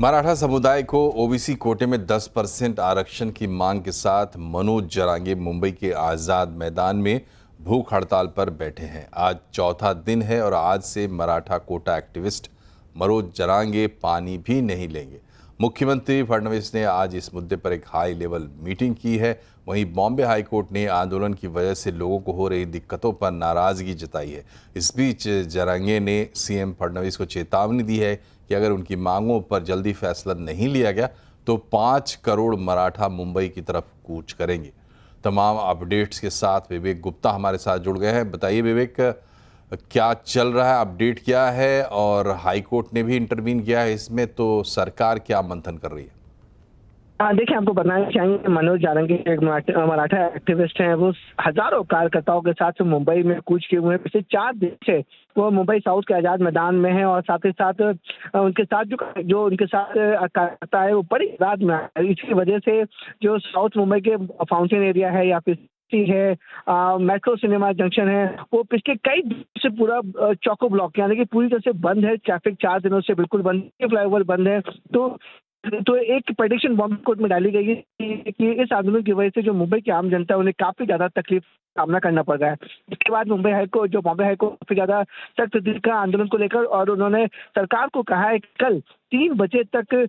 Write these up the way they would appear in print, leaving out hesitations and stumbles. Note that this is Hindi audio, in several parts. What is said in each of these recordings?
मराठा समुदाय को ओबीसी कोटे में 10% आरक्षण की मांग के साथ मनोज जरांगे मुंबई के आज़ाद मैदान में भूख हड़ताल पर बैठे हैं। आज चौथा दिन है और आज से मराठा कोटा एक्टिविस्ट मनोज जरांगे पानी भी नहीं लेंगे। मुख्यमंत्री फडणवीस ने आज इस मुद्दे पर एक हाई लेवल मीटिंग की है। वहीं बॉम्बे हाईकोर्ट ने आंदोलन की वजह से लोगों को हो रही दिक्कतों पर नाराजगी जताई है। इस बीच जरांगे ने सीएम फडणवीस को चेतावनी दी है कि अगर उनकी मांगों पर जल्दी फैसला नहीं लिया गया तो 5 करोड़ मराठा मुंबई की तरफ कूच करेंगे। तमाम अपडेट्स के साथ विवेक गुप्ता हमारे साथ जुड़ गए हैं। बताइए विवेक, क्या चल रहा है, अपडेट क्या है और हाईकोर्ट ने भी इंटरवीन किया है इसमें, तो सरकार क्या मंथन कर रही है? देखिए, आपको बताना चाहेंगे मनोज जारंगी एक मराठा एक्टिविस्ट हैं। वो हजारों कार्यकर्ताओं के साथ मुंबई में कूच किए हुए हैं। पिछले 4 दिन से वो मुंबई साउथ के आजाद मैदान में है और साथ ही साथ उनके साथ जो उनके साथ कार्यकर्ता है वो बड़ी रात में आए। इसकी वजह से जो साउथ मुंबई के फाउंटेन एरिया है या फिर है मेट्रो सिनेमा जंक्शन है, वो पिछले कई दिन से पूरा चौको ब्लॉक यानी कि पूरी तरह से बंद है। ट्रैफिक 4 दिनों से बिल्कुल बंद है, फ्लाईओवर बंद है। तो एक प्रेडिक्शन बॉम्बे कोर्ट में डाली गई है कि इस आंदोलन की वजह से जो मुंबई की आम जनता है उन्हें काफी ज्यादा तकलीफ सामना करना पड़ रहा है। इसके बाद बॉम्बे हाईकोर्ट काफी ज्यादा सख्त दिखा आंदोलन को लेकर और उन्होंने सरकार को कहा है कि कल 3 बजे तक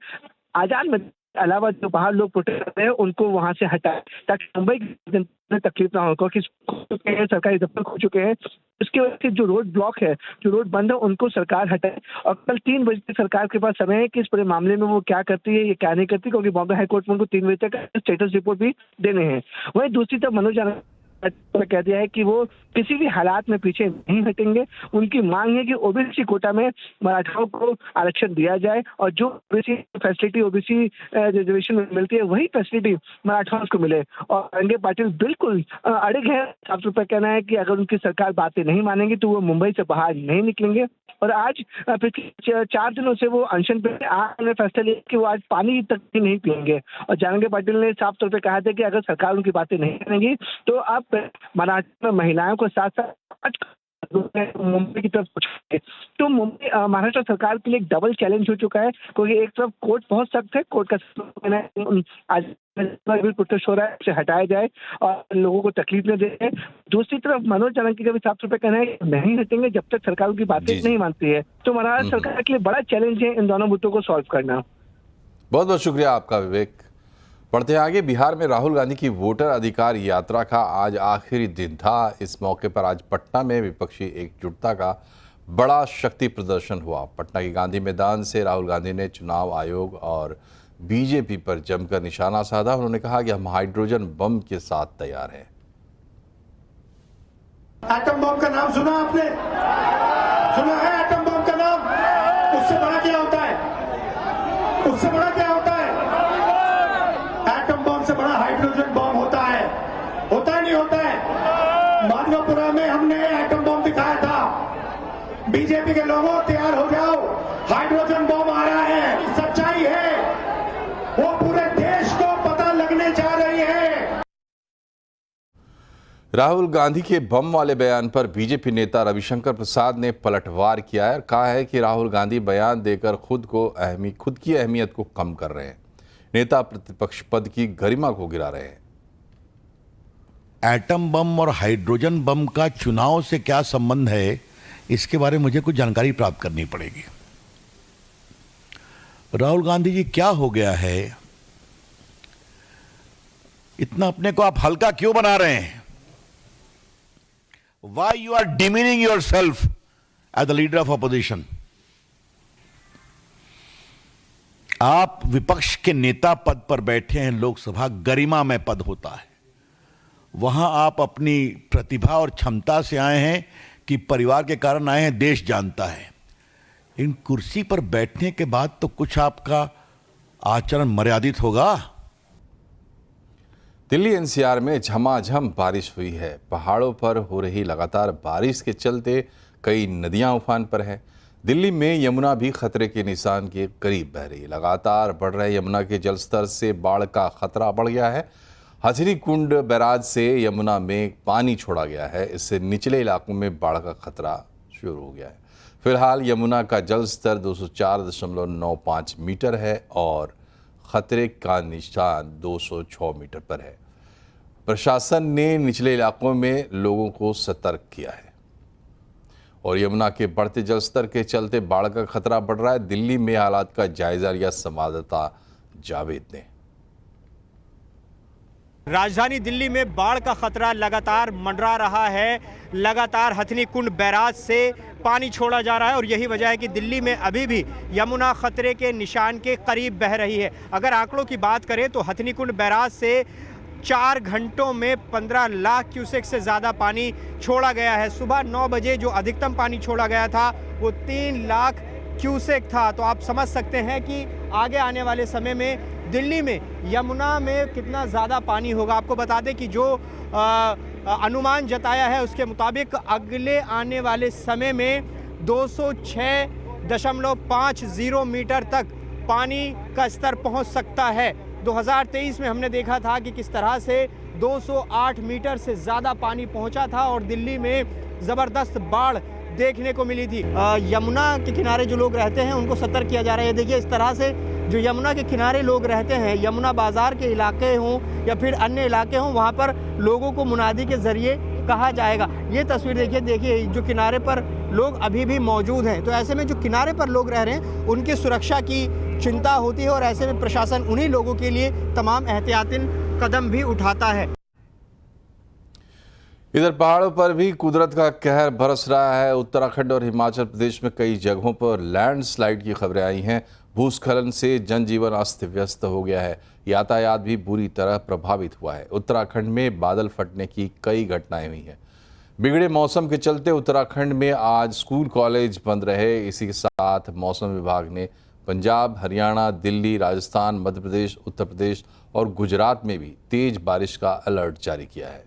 आजाद में अलावा जो बाहर लोग प्रोटेस्ट कर रहे हैं उनको वहां से हटाए ताकि मुंबई की जनता को तकलीफ ना हो, क्योंकि सरकारी दफ्तर खो चुके हैं। इसकी वजह से जो रोड ब्लॉक है, जो रोड बंद है, उनको सरकार हटाए और कल 3 बजे तक सरकार के पास समय है कि इस पूरे मामले में वो क्या करती है, ये क्या नहीं करती, क्योंकि बॉम्बे हाईकोर्ट में उनको 3 बजे तक स्टेटस रिपोर्ट भी देने हैं। वहीं दूसरी तरफ मनोज कह दिया है कि वो किसी भी हालात में पीछे नहीं हटेंगे। उनकी मांग है कि ओबीसी कोटा में मराठाओं को आरक्षण दिया जाए और जो ओबीसी फैसिलिटी ओबीसी रिजर्वेशन में मिलती है वही फैसिलिटी मराठाओं को मिले। और जरांगे पाटिल बिल्कुल अड़िग है। साफ तौर पर कहना है कि अगर उनकी सरकार बातें नहीं मानेंगी तो वो मुंबई से बाहर नहीं निकलेंगे। और आज पिछले 4 दिनों से वो अनशन पे आज उन्होंने फैसला लिया कि वो आज पानी तक भी नहीं पिएंगे। और जरांगे पाटिल ने साफ तौर पे कहा था कि अगर सरकार उनकी बातें नहीं करेंगी तो अब मराठा महिलाओं को साथ साथ मुंबई की तरफ पहुंचे। तो मुंबई महाराष्ट्र सरकार के लिए एक डबल चैलेंज हो चुका है, क्योंकि एक तरफ कोर्ट बहुत सख्त है, कोर्ट का कहना है आज भी प्रोटेस्ट हो रहा है, उसे हटाया जाए और लोगों को तकलीफ न दे। दूसरी तरफ मनोज जरांगे का भी साफ तौर पर कहना है कि नहीं हटेंगे जब तक सरकार की बातें नहीं मानती है। तो महाराष्ट्र सरकार के लिए बड़ा चैलेंज है इन दोनों मुद्दों को सॉल्व करना। बहुत बहुत शुक्रिया आपका विवेक। बढ़ते आगे, बिहार में राहुल गांधी की वोटर अधिकार यात्रा का आज आखिरी दिन था। इस मौके पर आज पटना में विपक्षी एकजुटता का बड़ा शक्ति प्रदर्शन हुआ। पटना के गांधी मैदान से राहुल गांधी ने चुनाव आयोग और बीजेपी पर जमकर निशाना साधा। उन्होंने कहा कि हम हाइड्रोजन बम के साथ तैयार हैं। एटम बम का नाम सुना आपने? सुना है एटम बम का नाम? उससे बड़ा क्या होता है? उससे बड़ा क्या होता है? एटम बम से बड़ा हाइड्रोजन बम होता है। होता है नहीं होता है? माधवपुरा में हमने एटम बम दिखाया था। बीजेपी के लोगों तैयार हो जाओ, हाइड्रोजन बम आ रहा है। सच्चाई है, वो पूरे देश को पता लगने जा रही है। राहुल गांधी के बम वाले बयान पर बीजेपी नेता रविशंकर प्रसाद ने पलटवार किया है और कहा है कि राहुल गांधी बयान देकर खुद की अहमियत को कम कर रहे हैं। नेता प्रतिपक्ष पद की गरिमा को गिरा रहे हैं। एटम बम और हाइड्रोजन बम का चुनाव से क्या संबंध है, इसके बारे में मुझे कुछ जानकारी प्राप्त करनी पड़ेगी। राहुल गांधी जी, क्या हो गया है? इतना अपने को आप हल्का क्यों बना रहे हैं? Why you are demeaning yourself as the leader of opposition? आप विपक्ष के नेता पद पर बैठे हैं। लोकसभा गरिमा में पद होता है, वहां आप अपनी प्रतिभा और क्षमता से आए हैं कि परिवार के कारण आए हैं, देश जानता है। इन कुर्सी पर बैठने के बाद तो कुछ आपका आचरण मर्यादित होगा। दिल्ली एनसीआर में झमाझम बारिश हुई है। पहाड़ों पर हो रही लगातार बारिश के चलते कई नदियां उफान पर हैं। दिल्ली में यमुना भी खतरे के निशान के करीब बह रही है। लगातार बढ़ रहे यमुना के जलस्तर से बाढ़ का खतरा बढ़ गया है। हथनी कुंड बैराज से यमुना में पानी छोड़ा गया है। इससे निचले इलाकों में बाढ़ का खतरा शुरू हो गया है। फिलहाल यमुना का जल स्तर 204.95 मीटर है और खतरे का निशान 206 मीटर पर है। प्रशासन ने निचले इलाकों में लोगों को सतर्क किया है और यमुना के बढ़ते जलस्तर के चलते बाढ़ का खतरा बढ़ रहा है। दिल्ली में हालात का जायजा लिया संवाददाता जावेद ने। राजधानी दिल्ली में बाढ़ का खतरा लगातार मंडरा रहा है। लगातार हथनी कुंड बैराज से पानी छोड़ा जा रहा है और यही वजह है कि दिल्ली में अभी भी यमुना खतरे के निशान के करीब बह रही है। अगर आंकड़ों की बात करें तो हथनी कुंड बैराज से 4 घंटों में 15 लाख क्यूसेक से ज़्यादा पानी छोड़ा गया है। सुबह 9 बजे जो अधिकतम पानी छोड़ा गया था वो 3 लाख क्यूसेक था। तो आप समझ सकते हैं कि आगे आने वाले समय में दिल्ली में यमुना में कितना ज़्यादा पानी होगा। आपको बता दें कि जो अनुमान जताया है उसके मुताबिक अगले आने वाले समय में 206.50 मीटर तक पानी का स्तर पहुंच सकता है। 2023 में हमने देखा था कि किस तरह से 208 मीटर से ज़्यादा पानी पहुंचा था और दिल्ली में ज़बरदस्त बाढ़ देखने को मिली थी। यमुना के किनारे जो लोग रहते हैं उनको सतर्क किया जा रहा है। देखिए इस तरह से जो यमुना के किनारे लोग रहते हैं, यमुना बाजार के इलाके हों या फिर अन्य इलाके हों, वहाँ पर लोगों को मुनादी के ज़रिए कहा जाएगा। ये तस्वीर देखिए जो किनारे पर लोग अभी भी मौजूद हैं। तो ऐसे में जो किनारे पर लोग रह रहे हैं उनकी सुरक्षा की चिंता होती है और ऐसे में प्रशासन उन्हीं लोगों के लिए तमाम एहतियाती कदम भी उठाता है। इधर पहाड़ों पर भी कुदरत का कहर बरस रहा है। उत्तराखंड और हिमाचल प्रदेश में कई जगहों पर लैंडस्लाइड की खबरें आई हैं। भूस्खलन से जनजीवन अस्त व्यस्त हो गया है। यातायात भी बुरी तरह प्रभावित हुआ है। उत्तराखंड में बादल फटने की कई घटनाएं हुई हैं। बिगड़े मौसम के चलते उत्तराखंड में आज स्कूल कॉलेज बंद रहे। इसी के साथ मौसम विभाग ने पंजाब, हरियाणा, दिल्ली, राजस्थान, मध्य प्रदेश, उत्तर प्रदेश और गुजरात में भी तेज बारिश का अलर्ट जारी किया है।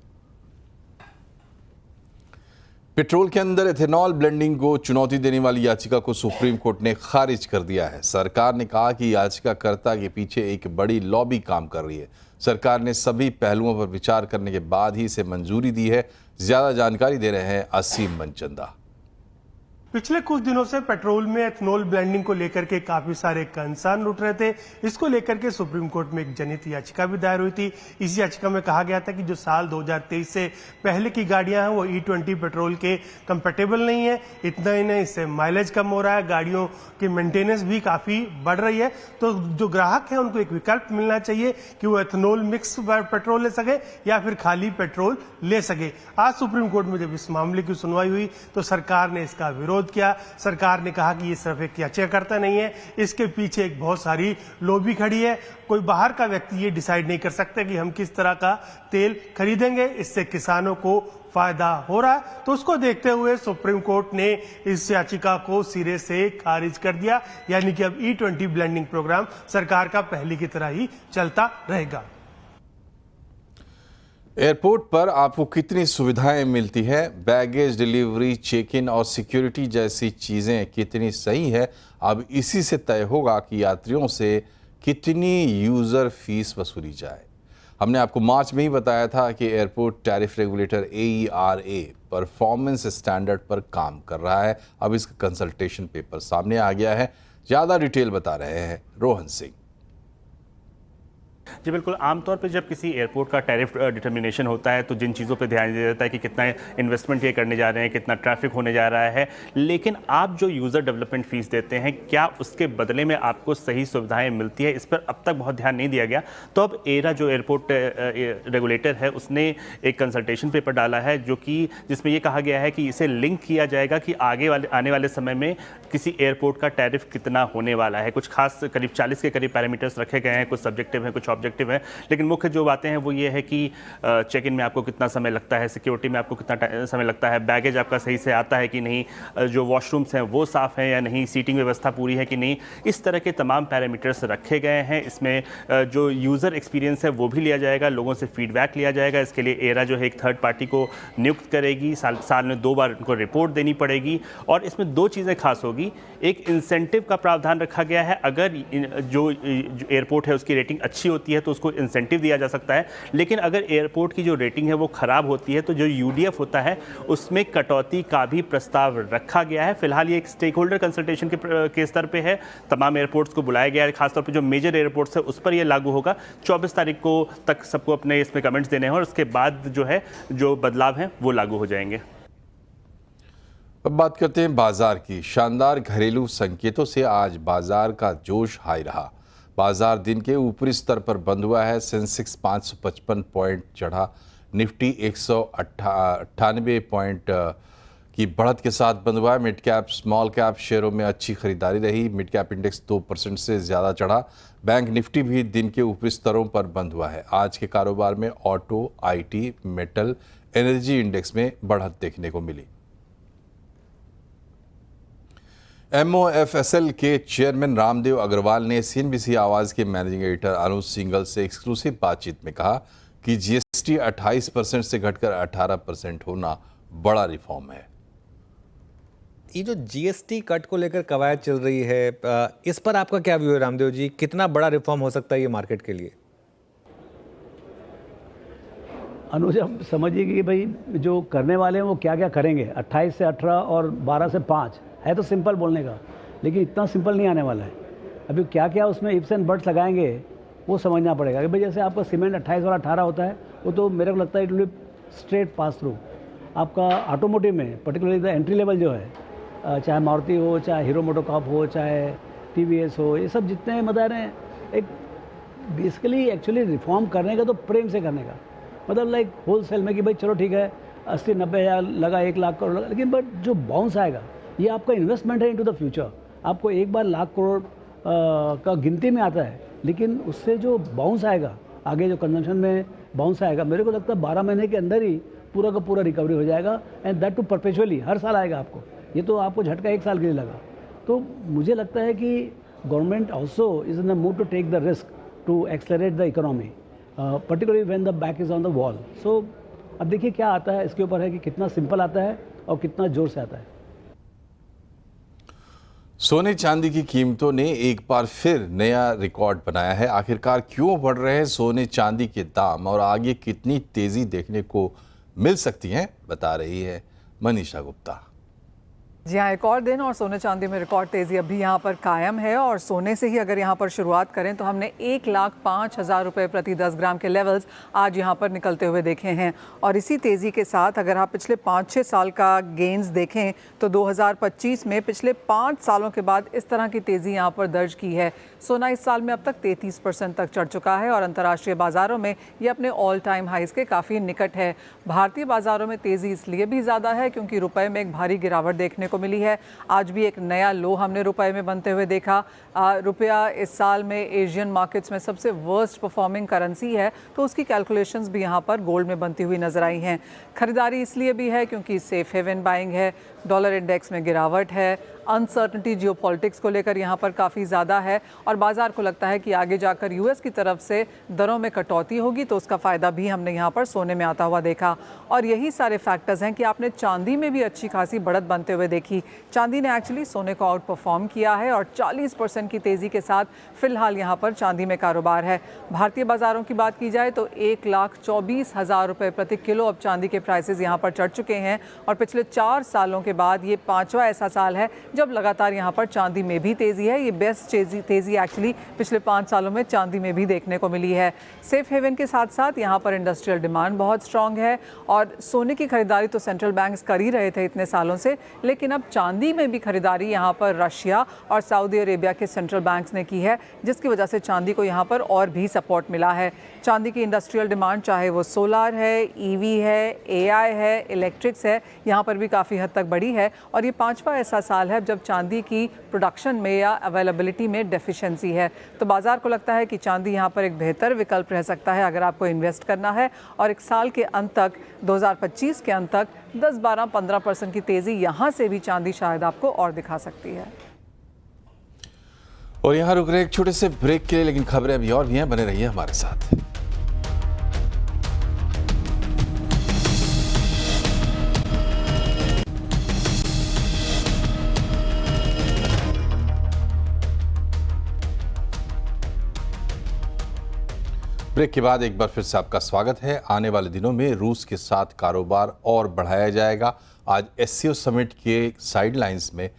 पेट्रोल के अंदर एथेनॉल ब्लेंडिंग को चुनौती देने वाली याचिका को सुप्रीम कोर्ट ने खारिज कर दिया है। सरकार ने कहा कि याचिकाकर्ता के पीछे एक बड़ी लॉबी काम कर रही है। सरकार ने सभी पहलुओं पर विचार करने के बाद ही इसे मंजूरी दी है। ज्यादा जानकारी दे रहे हैं असीम मनचंदा। पिछले कुछ दिनों से पेट्रोल में एथनॉल ब्लेंडिंग को लेकर के काफी सारे कंसर्न उठ रहे थे। इसको लेकर के सुप्रीम कोर्ट में एक जनहित याचिका भी दायर हुई थी। इस याचिका में कहा गया था कि जो साल 2023 से पहले की गाड़ियां हैं वो E20 पेट्रोल के कंपेटेबल नहीं है। इतना ही नहीं, इससे माइलेज कम हो रहा है, गाड़ियों की मेंटेनेंस भी काफी बढ़ रही है। तो जो ग्राहक है उनको एक विकल्प मिलना चाहिए कि वो एथनॉल मिक्स पेट्रोल ले सके या फिर खाली पेट्रोल ले सके। आज सुप्रीम कोर्ट में जब इस मामले की सुनवाई हुई तो सरकार ने इसका विरोध किया। सरकार ने कहा कि ये सिर्फ एक याचिकाकर्ता नहीं है, इसके पीछे एक बहुत सारी लॉबी खड़ी है। कोई बाहर का व्यक्ति ये डिसाइड नहीं कर सकता कि हम किस तरह का तेल खरीदेंगे, इससे किसानों को फायदा हो रहा है। तो उसको देखते हुए सुप्रीम कोर्ट ने इस याचिका को सिरे से खारिज कर दिया। यानी कि अब E20 ब्लेंडिंग प्रोग्राम सरकार का पहले की तरह ही चलता रहेगा। एयरपोर्ट पर आपको कितनी सुविधाएं मिलती है, बैगेज डिलीवरी, चेक इन और सिक्योरिटी जैसी चीज़ें कितनी सही है, अब इसी से तय होगा कि यात्रियों से कितनी यूज़र फीस वसूली जाए। हमने आपको मार्च में ही बताया था कि airport tariff regulator AERA performance standard पर काम कर रहा है। अब इसका कंसल्टेशन पेपर सामने आ गया है। ज़्यादा डिटेल बता रहे हैं रोहन सिंह। जी बिल्कुल, आमतौर पे जब किसी एयरपोर्ट का टैरिफ डिटर्मिनेशन होता है तो जिन चीज़ों पे ध्यान दिया जाता है कि कितना इन्वेस्टमेंट ये करने जा रहे हैं, कितना ट्रैफिक होने जा रहा है, लेकिन आप जो यूज़र डेवलपमेंट फीस देते हैं क्या उसके बदले में आपको सही सुविधाएं मिलती है, इस पर अब तक बहुत ध्यान नहीं दिया गया। तो अब एरा जो एयरपोर्ट रेगुलेटर है उसने एक कंसल्टेशन पेपर डाला है जो कि जिसमें ये कहा गया है कि इसे लिंक किया जाएगा कि आने वाले समय में किसी एयरपोर्ट का टैरिफ कितना होने वाला है। कुछ खास करीब 40 के करीब पैरामीटर्स रखे गए हैं, कुछ सब्जेक्टिव हैं, कुछ ऑब्जेक्टिव है, लेकिन मुख्य जो बातें हैं वो ये है कि चेक इन में आपको कितना समय लगता है, सिक्योरिटी में आपको कितना समय लगता है, बैगेज आपका सही से आता है कि नहीं, जो वॉशरूम्स हैं वो साफ़ हैं या नहीं, सीटिंग व्यवस्था पूरी है कि नहीं, इस तरह के तमाम पैरामीटर्स रखे गए हैं। इसमें जो यूज़र एक्सपीरियंस है वो भी लिया जाएगा, लोगों से फीडबैक लिया जाएगा। इसके लिए एरा जो है एक थर्ड पार्टी को नियुक्त करेगी, साल में 2 बार उनको रिपोर्ट देनी पड़ेगी। और इसमें 2 चीज़ें खास होगी, एक इंसेंटिव का प्रावधान रखा गया है। अगर जो एयरपोर्ट है उसकी रेटिंग अच्छी होती है होती है तो उसको इंसेंटिव दिया जा सकता है, लेकिन अगर एयरपोर्ट की जो रेटिंग है वो ख़राब होती है तो जो यूडीएफ होता है उसमें कटौती का भी प्रस्ताव रखा गया है। फिलहाल ये एक स्टेक होल्डर कंसल्टेशन के स्तर पे है, तमाम एयरपोर्ट्स को बुलाया गया है, खासतौर पे जो मेजर एयरपोर्ट्स है उस पर ये लागू होगा। 24 तारीख को तक सबको अपने इसमें कमेंट्स देने हैं और उसके बाद जो है जो बदलाव हैं वो लागू हो जाएंगे। अब बात करते हैं बाजार की। शानदार घरेलू संकेतों से आज बाजार का जोश हाई रहा। बाजार दिन के ऊपरी स्तर पर बंद हुआ है। सेंसेक्स 555 पॉइंट चढ़ा, निफ्टी 198 पॉइंट की बढ़त के साथ बंद हुआ है। मिड कैप स्मॉल कैप शेयरों में अच्छी खरीदारी रही। मिड कैप इंडेक्स 2% से ज़्यादा चढ़ा। बैंक निफ्टी भी दिन के ऊपरी स्तरों पर बंद हुआ है। आज के कारोबार में auto, IT, metal, energy index में बढ़त देखने को मिली। MOFSL के चेयरमैन रामदेव अग्रवाल ने CNBC आवाज़ के मैनेजिंग एडिटर अनुज सिंघल से एक्सक्लूसिव बातचीत में कहा कि GST 28% से घटकर 18% होना बड़ा रिफॉर्म है। ये जो GST कट को लेकर कवायद चल रही है, इस पर आपका क्या व्यू है रामदेव जी? कितना बड़ा रिफॉर्म हो सकता है ये मार्केट के लिए? अनुज, आप समझिए कि भाई जो करने वाले हैं वो क्या क्या करेंगे। 28 से 18 और 12 से 5 है तो सिंपल बोलने का, लेकिन इतना सिंपल नहीं आने वाला है। अभी क्या क्या उसमें इफ्स एंड बट्स लगाएंगे वो समझना पड़ेगा कि भाई जैसे आपका सीमेंट 28 और 18 होता है, वो तो मेरे को लगता है it will straight pass through. आपका ऑटोमोटिव में पर्टिकुलरली द एंट्री लेवल जो है, चाहे मारुति हो, चाहे हीरो मोटोकॉर्प हो, चाहे TVS हो, ये सब जितने मतलब हैं, एक बेसिकली एक्चुअली रिफॉर्म करने का तो प्रेम से करने का, मतलब लाइक होल सेल में कि भाई चलो ठीक है 80-90 हज़ार लगा, 1 लाख करोड़ लगा, लेकिन बट जो बाउंस आएगा ये आपका इन्वेस्टमेंट है इनटू द फ्यूचर। आपको एक बार लाख करोड़ का गिनती में आता है, लेकिन उससे जो बाउंस आएगा आगे, जो कंजम्पशन में बाउंस आएगा, मेरे को लगता है 12 महीने के अंदर ही पूरा का पूरा रिकवरी हो जाएगा। एंड दैट टू परपेचुअली, हर साल आएगा आपको। ये तो आपको झटका 1 साल के लिए लगा। तो मुझे लगता है कि government also is in the mood to take the risk to accelerate the economy, particularly when the back is on the wall. So अब देखिए क्या आता है, इसके ऊपर है कि कितना सिंपल आता है और कितना जोर से आता है। सोने चांदी की कीमतों ने एक बार फिर नया रिकॉर्ड बनाया है। आखिरकार क्यों बढ़ रहे हैं सोने चांदी के दाम और आगे कितनी तेजी देखने को मिल सकती है, बता रही है मनीषा गुप्ता। जी हाँ, एक और दिन और सोने चांदी में रिकॉर्ड तेज़ी अभी यहाँ पर कायम है। और सोने से ही अगर यहाँ पर शुरुआत करें तो हमने 1,05,000 रुपये प्रति 10 ग्राम के लेवल्स आज यहाँ पर निकलते हुए देखे हैं। और इसी तेज़ी के साथ अगर आप पिछले 5-6 साल का गेंस देखें तो 2025 में पिछले 5 सालों के बाद इस तरह की तेज़ी यहाँ पर दर्ज की है। सोना इस साल में अब तक 33% तक चढ़ चुका है और अंतर्राष्ट्रीय बाज़ारों में ये अपने ऑल टाइम हाइज़ के काफ़ी निकट है। भारतीय बाज़ारों में तेज़ी इसलिए भी ज़्यादा है क्योंकि रुपए में एक भारी गिरावट देखने को मिली है। आज भी एक नया लो हमने रुपए में बनते हुए देखा। रुपया इस साल में एशियन मार्केट्स में सबसे वर्स्ट परफॉर्मिंग करेंसी है, तो उसकी कैलकुलेशंस भी यहाँ पर गोल्ड में बनती हुई नजर आई हैं। खरीदारी इसलिए भी है क्योंकि सेफ हेवन बाइंग है, डॉलर इंडेक्स में गिरावट है, अनसर्टनिटी जियोपॉलिटिक्स को लेकर यहाँ पर काफ़ी ज़्यादा है और बाज़ार को लगता है कि आगे जाकर यूएस की तरफ से दरों में कटौती होगी तो उसका फ़ायदा भी हमने यहाँ पर सोने में आता हुआ देखा। और यही सारे फैक्टर्स हैं कि आपने चांदी में भी अच्छी खासी बढ़त बनते हुए देखी। चांदी ने एक्चुअली सोने को आउट परफॉर्म किया है और 40% की तेज़ी के साथ फिलहाल यहाँ पर चांदी में कारोबार है। भारतीय बाज़ारों की बात की जाए तो 1,24,000 रुपये प्रति किलो अब चांदी के प्राइसेस यहाँ पर चढ़ चुके हैं और पिछले 4 सालों के बाद ये 5वां ऐसा साल है जब लगातार यहाँ पर चांदी में भी तेज़ी है। ये बेस्ट तेज़ी एक्चुअली पिछले 5 सालों में चांदी में भी देखने को मिली है। सेफ हेवन के साथ साथ यहाँ पर इंडस्ट्रियल डिमांड बहुत स्ट्रांग है और सोने की खरीदारी तो सेंट्रल बैंक्स कर ही रहे थे इतने सालों से, लेकिन अब चांदी में भी खरीदारी यहाँ पर रशिया और सऊदी अरेबिया के सेंट्रल बैंक्स ने की है, जिसकी वजह से चांदी को यहाँ पर और भी सपोर्ट मिला है। चांदी की इंडस्ट्रियल डिमांड चाहे वो सोलार है, ईवी है, एआई है, इलेक्ट्रिक्स है, यहाँ पर भी काफ़ी हद तक बढ़ी है और ये 5वां ऐसा साल है जब चांदी की प्रोडक्शन में या अवेलेबिलिटी में डेफिशिएंसी है। तो बाज़ार को लगता है कि चांदी यहाँ पर एक बेहतर विकल्प रह सकता है अगर आपको इन्वेस्ट करना है और एक साल के अंत तक 2025 के अंत तक 10-12-15% की तेज़ी यहाँ से भी चांदी शायद आपको और दिखा सकती है। और यहाँ रुक रहे एक छोटे से ब्रेक के लिए, लेकिन खबरें अभी और भी हैं, बने रहिए हमारे साथ। ब्रेक के बाद एक बार फिर से आपका स्वागत है। आने वाले दिनों में रूस के साथ कारोबार और बढ़ाया जाएगा। आज एससीओ समिट के साइडलाइंस में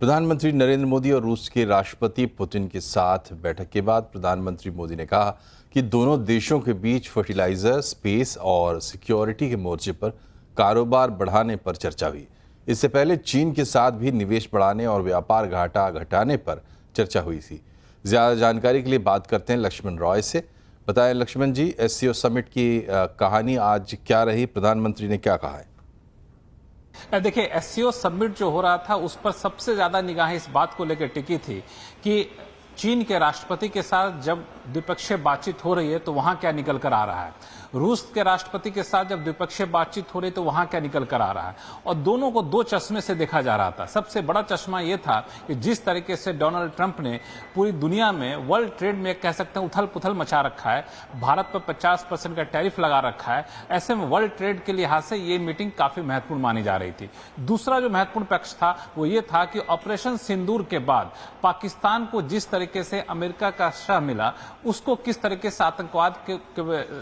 प्रधानमंत्री नरेंद्र मोदी और रूस के राष्ट्रपति पुतिन के साथ बैठक के बाद प्रधानमंत्री मोदी ने कहा कि दोनों देशों के बीच फर्टिलाइजर, स्पेस और सिक्योरिटी के मोर्चे पर कारोबार बढ़ाने पर चर्चा हुई। इससे पहले चीन के साथ भी निवेश बढ़ाने और व्यापार घाटा घटाने पर चर्चा हुई थी। ज़्यादा जानकारी के लिए बात करते हैं लक्ष्मण रॉय से। बताएं लक्ष्मण जी, एससीओ समिट की कहानी आज क्या रही, प्रधानमंत्री ने क्या कहा है? देखिए, एससीओ समिट जो हो रहा था उस पर सबसे ज्यादा निगाहें इस बात को लेकर टिकी थी कि चीन के राष्ट्रपति के साथ जब द्विपक्षीय बातचीत हो रही है तो वहां क्या निकल कर आ रहा है, रूस के राष्ट्रपति के साथ जब द्विपक्षीय बातचीत हो रही तो वहां क्या निकल कर आ रहा है। और दोनों को दो चश्मे से देखा जा रहा था। सबसे बड़ा चश्मा यह था कि जिस तरीके से डोनाल्ड ट्रंप ने पूरी दुनिया में वर्ल्ड ट्रेड में कह सकते हैं उथल पुथल मचा रखा है, भारत पर 50% का टैरिफ लगा रखा है, ऐसे में वर्ल्ड ट्रेड के लिहाज से ये मीटिंग काफी महत्वपूर्ण मानी जा रही थी। दूसरा जो महत्वपूर्ण पक्ष था वो ये था कि ऑपरेशन सिंदूर के बाद पाकिस्तान को जिस तरीके से अमेरिका का शह मिला, उसको किस तरीके से आतंकवाद के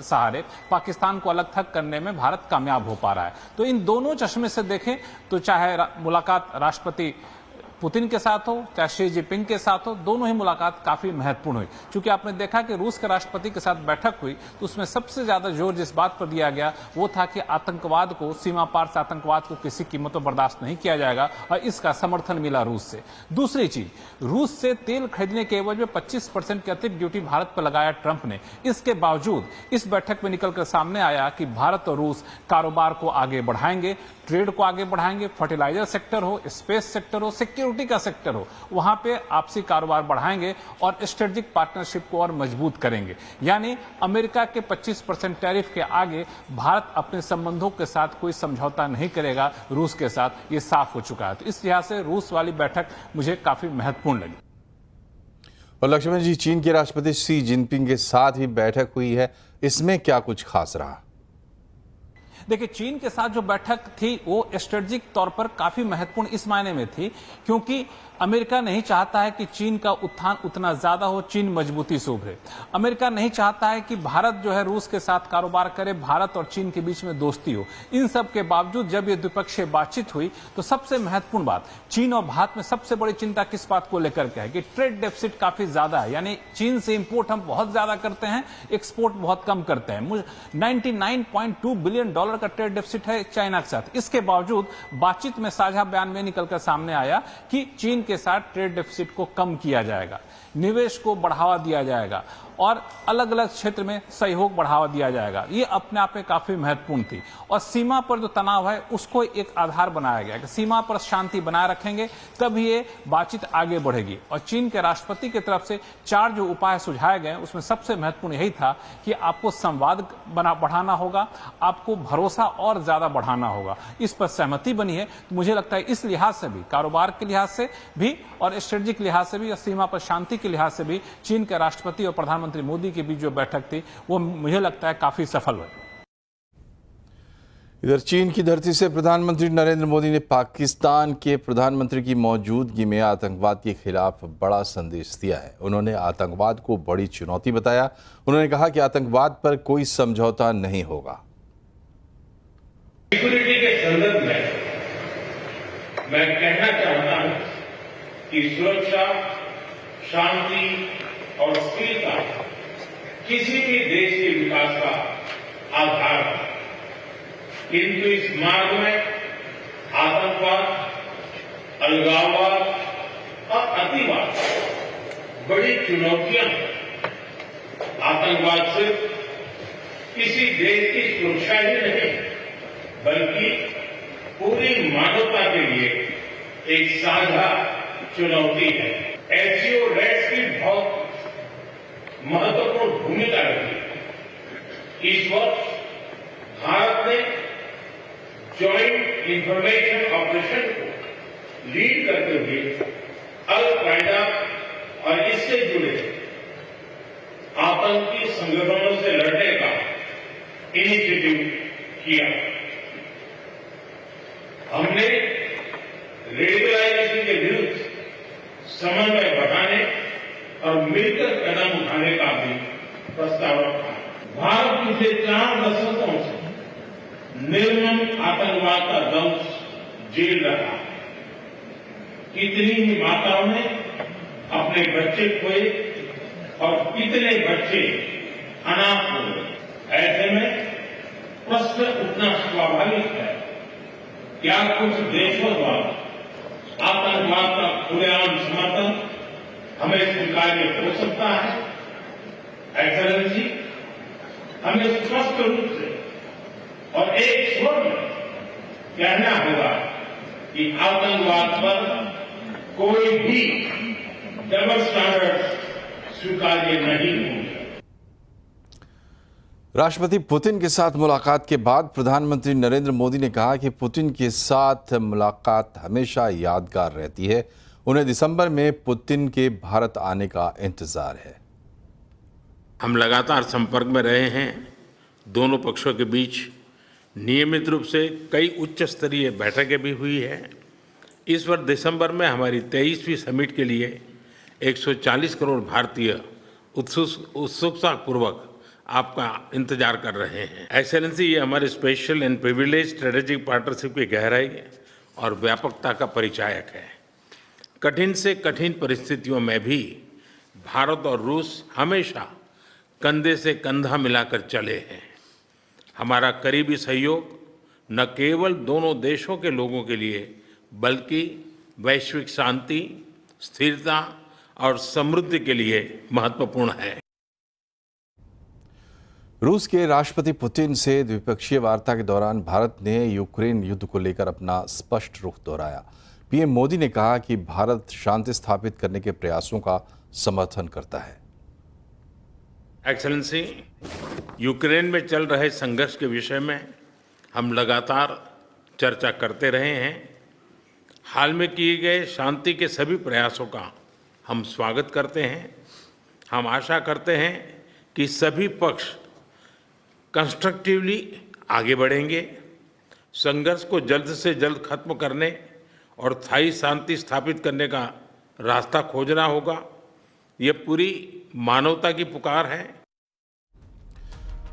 सहारे पाकिस्तान को अलग थलग करने में भारत कामयाब हो पा रहा है। तो इन दोनों चश्मे से देखें तो चाहे मुलाकात राष्ट्रपति पुतिन के साथ हो चाहे शी जिनपिंग के साथ हो, दोनों ही मुलाकात काफी महत्वपूर्ण हुई। क्योंकि आपने देखा कि रूस के राष्ट्रपति के साथ बैठक हुई तो उसमें सबसे ज्यादा जोर जिस बात पर दिया गया वो था कि आतंकवाद को, सीमा पार से आतंकवाद को किसी कीमत पर बर्दाश्त नहीं किया जाएगा और इसका समर्थन मिला रूस से। दूसरी चीज, रूस से तेल खरीदने के एवज में 25% की अतिरिक्त ड्यूटी भारत पर लगाया ट्रंप ने। इसके बावजूद इस बैठक में निकलकर सामने आया कि भारत और रूस कारोबार को आगे बढ़ाएंगे, ट्रेड को आगे बढ़ाएंगे, फर्टिलाइजर सेक्टर हो, स्पेस सेक्टर हो, सिक्योरिटी का सेक्टर हो, वहां पे आपसी कारोबार बढ़ाएंगे और स्ट्रेटेजिक पार्टनरशिप को और मजबूत करेंगे। यानी अमेरिका के 25% टैरिफ के आगे भारत अपने संबंधों के साथ कोई समझौता नहीं करेगा रूस के साथ, ये साफ हो चुका है। तो इस लिहाज से रूस वाली बैठक मुझे काफी महत्वपूर्ण लगी। और लक्ष्मण जी, चीन के राष्ट्रपति शी जिनपिंग के साथ भी बैठक हुई है, इसमें क्या कुछ खास रहा? देखिए, चीन के साथ जो बैठक थी वो स्ट्रेटेजिक तौर पर काफी महत्वपूर्ण इस मायने में थी क्योंकि अमेरिका नहीं चाहता है कि चीन का उत्थान उतना ज्यादा हो, चीन मजबूती से उभरे। अमेरिका नहीं चाहता है कि भारत जो है रूस के साथ कारोबार करे, भारत और चीन के बीच में दोस्ती हो। इन सब के बावजूद जब ये द्विपक्षीय बातचीत हुई तो सबसे महत्वपूर्ण बात, चीन और भारत में सबसे बड़ी चिंता किस बात को लेकर के है कि ट्रेड डेफिसिट काफी ज्यादा है। यानी चीन से इंपोर्ट हम बहुत ज्यादा करते हैं, एक्सपोर्ट बहुत कम करते हैं। 99.2 बिलियन डॉलर का ट्रेड डेफिसिट है चाइना के साथ। इसके बावजूद बातचीत में साझा बयान में निकलकर सामने आया कि चीन के साथ ट्रेड डेफिसिट को कम किया जाएगा, निवेश को बढ़ावा दिया जाएगा और अलग अलग क्षेत्र में सहयोग बढ़ावा दिया जाएगा। ये अपने आप में काफी महत्वपूर्ण थी। और सीमा पर जो तनाव है उसको एक आधार बनाया गया कि सीमा पर शांति बनाए रखेंगे तब ये बातचीत आगे बढ़ेगी। और चीन के राष्ट्रपति की तरफ से 4 जो उपाय सुझाए गए उसमें सबसे महत्वपूर्ण यही था कि आपको संवाद बढ़ाना होगा, आपको भरोसा और ज्यादा बढ़ाना होगा। इस पर सहमति बनी है। तो मुझे लगता है इस लिहाज से भी, कारोबार के लिहाज से भी और स्ट्रेटेजिक लिहाज से भी और सीमा पर शांति के लिहाज से भी चीन के राष्ट्रपति और प्रधानमंत्री मोदी के बीच जो बैठक थी वो मुझे लगता है काफी सफल हुई। इधर चीन की धरती से प्रधानमंत्री नरेंद्र मोदी ने पाकिस्तान के प्रधानमंत्री की मौजूदगी में आतंकवाद के खिलाफ बड़ा संदेश दिया है। उन्होंने आतंकवाद को बड़ी चुनौती बताया। उन्होंने कहा कि आतंकवाद पर कोई समझौता नहीं होगा। सिक्योरिटी के संदर्भ में मैं कहना चाहता हूं कि सुरक्षा, शांति और स्थिरता किसी भी देश के विकास का आधार है। किंतु इस मार्ग में आतंकवाद, अलगाववाद और अतिवाद बड़ी चुनौतियां हैं। आतंकवाद सिर्फ किसी देश की सुरक्षा ही नहीं बल्कि पूरी मानवता के लिए एक साझा चुनौती है। एससीओ रेट्स की बहुत महत्वपूर्ण भूमिका रही। इस वर्ष भारत ने जॉइंट इंफॉर्मेशन ऑपरेशन को लीड करते हुए अल कायदा और इससे जुड़े आतंकी संगठनों से लड़ने का इनिशिएटिव किया। हमने रेडिकलाइजेशन के विरुद्ध समन्वय बढ़ाने और मिलकर कदम उठाने का भी प्रस्ताव रखा। भारत पिछले 4 दशकों से निर्मम आतंकवाद का दंश झेल रहा है। कितनी ही माताओं ने अपने बच्चे खोए और कितने बच्चे अनाथ हो गए। ऐसे में प्रश्न उठना स्वाभाविक है, क्या कुछ देशों द्वारा आतंकवाद का खुलेआम समर्थन हमें स्वीकार्य हो सकता है? एक्सेलेंसी, हमें स्पष्ट रूप से और एक स्वर में कहना होगा कि आतंकवाद पर कोई भी डबल स्टैंडर्ड स्वीकार्य नहीं होंगे। राष्ट्रपति पुतिन के साथ मुलाकात के बाद प्रधानमंत्री नरेंद्र मोदी ने कहा कि पुतिन के साथ मुलाकात हमेशा यादगार रहती है। उन्हें दिसंबर में पुतिन के भारत आने का इंतजार है। हम लगातार संपर्क में रहे हैं। दोनों पक्षों के बीच नियमित रूप से कई उच्च स्तरीय बैठकें भी हुई है। इस वर्ष दिसंबर में हमारी 23वीं समिट के लिए 140 करोड़ भारतीय उत्सुकतापूर्वक आपका इंतजार कर रहे हैं। एक्सेलेंसी, ये हमारे special and privilege strategic partnership की गहराई और व्यापकता का परिचायक है। कठिन से कठिन परिस्थितियों में भी भारत और रूस हमेशा कंधे से कंधा मिलाकर चले हैं। हमारा करीबी सहयोग न केवल दोनों देशों के लोगों के लिए बल्कि वैश्विक शांति, स्थिरता और समृद्धि के लिए महत्वपूर्ण है। रूस के राष्ट्रपति पुतिन से द्विपक्षीय वार्ता के दौरान भारत ने यूक्रेन युद्ध को लेकर अपना स्पष्ट रुख दोहराया। पीएम मोदी ने कहा कि भारत शांति स्थापित करने के प्रयासों का समर्थन करता है। एक्सेलेंसी, यूक्रेन में चल रहे संघर्ष के विषय में हम लगातार चर्चा करते रहे हैं। हाल में किए गए शांति के सभी प्रयासों का हम स्वागत करते हैं। हम आशा करते हैं कि सभी पक्ष कंस्ट्रक्टिवली आगे बढ़ेंगे। संघर्ष को जल्द से जल्द खत्म करने और स्थायी शांति स्थापित करने का रास्ता खोजना होगा। ये पूरी मानवता की पुकार है।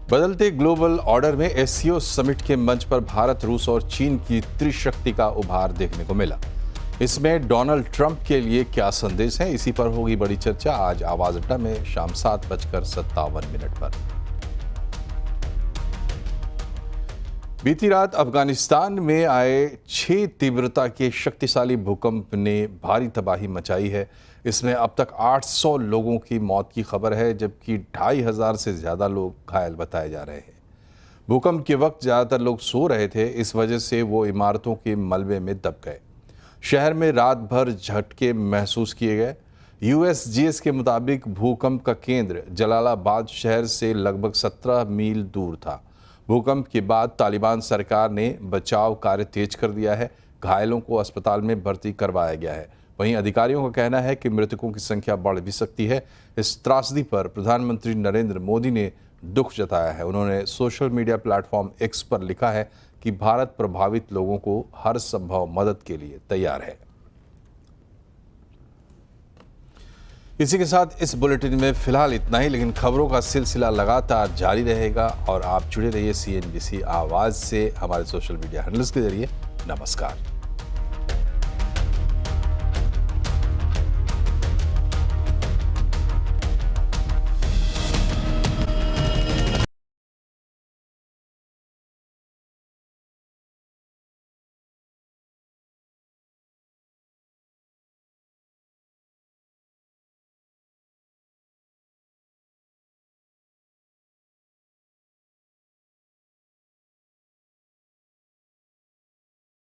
बदलते ग्लोबल ऑर्डर में एससीओ समिट के मंच पर भारत, रूस और चीन की त्रिशक्ति का उभार देखने को मिला। इसमें डोनाल्ड ट्रंप के लिए क्या संदेश है, इसी पर होगी बड़ी चर्चा आज आवाज अड्डा में शाम 7:57 पर। बीती रात अफगानिस्तान में आए 6 तीव्रता के शक्तिशाली भूकंप ने भारी तबाही मचाई है। इसमें अब तक 800 लोगों की मौत की खबर है, जबकि 2500 से ज़्यादा लोग घायल बताए जा रहे हैं। भूकंप के वक्त ज़्यादातर लोग सो रहे थे, इस वजह से वो इमारतों के मलबे में दब गए। शहर में रात भर झटके महसूस किए गए। यूएसजीएस के मुताबिक भूकंप का केंद्र जलालाबाद शहर से लगभग 17 मील दूर था। भूकंप के बाद तालिबान सरकार ने बचाव कार्य तेज कर दिया है। घायलों को अस्पताल में भर्ती करवाया गया है। वहीं अधिकारियों का कहना है कि मृतकों की संख्या बढ़ भी सकती है। इस त्रासदी पर प्रधानमंत्री नरेंद्र मोदी ने दुख जताया है। उन्होंने सोशल मीडिया प्लेटफॉर्म एक्स पर लिखा है कि भारत प्रभावित लोगों को हर संभव मदद के लिए तैयार है। इसी के साथ इस बुलेटिन में फिलहाल इतना ही, लेकिन खबरों का सिलसिला लगातार जारी रहेगा और आप जुड़े रहिए CNBC आवाज से हमारे सोशल मीडिया हैंडल्स के जरिए। नमस्कार।